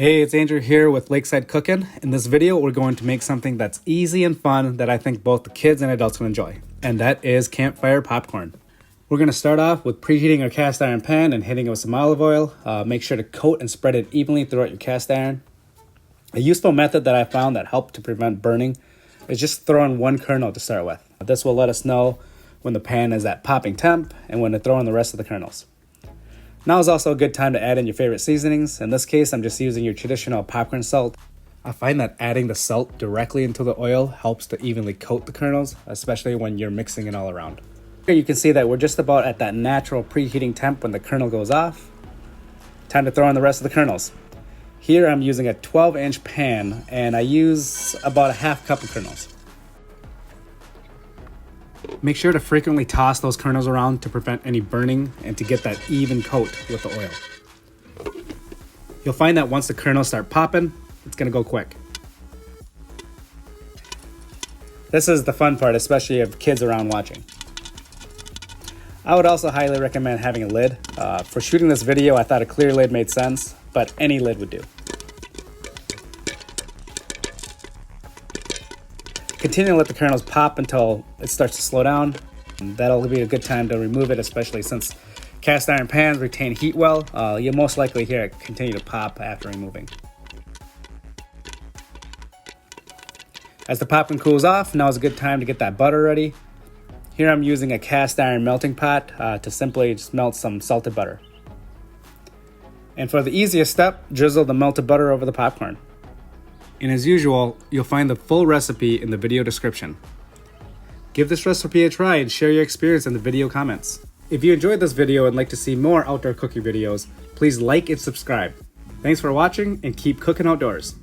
Hey, it's Andrew here with Lakeside Cooking. In this video, we're going to make something that's easy and fun that I think both the kids and adults will enjoy, and that is campfire popcorn. We're going to start off with preheating our cast iron pan and hitting it with some olive oil. Make sure to coat and spread it evenly throughout your cast iron. A useful method that I found that helped to prevent burning is just throw in one kernel to start with. This will let us know when the pan is at popping temp and when to throw in the rest of the kernels. Now is also a good time to add in your favorite seasonings. In this case, I'm just using your traditional popcorn salt. I find that adding the salt directly into the oil helps to evenly coat the kernels, especially when you're mixing it all around. Here you can see that we're just about at that natural preheating temp when the kernel goes off. Time to throw in the rest of the kernels. Here I'm using a 12-inch pan and I use about a half cup of kernels. Make sure to frequently toss those kernels around to prevent any burning and to get that even coat with the oil. You'll find that once the kernels start popping, it's going to go quick. This is the fun part, especially if kids around watching. I would also highly recommend having a lid. For shooting this video, I thought a clear lid made sense, but any lid would do. Continue to let the kernels pop until it starts to slow down. That'll be a good time to remove it, especially since cast iron pans retain heat well. You'll most likely hear it continue to pop after removing. As the popcorn cools off, now is a good time to get that butter ready. Here I'm using a cast iron melting pot to simply just melt some salted butter. And for the easiest step, drizzle the melted butter over the popcorn. And as usual, you'll find the full recipe in the video description. Give this recipe a try and share your experience in the video comments. If you enjoyed this video and like to see more outdoor cooking videos, please like and subscribe. Thanks for watching and keep cooking outdoors.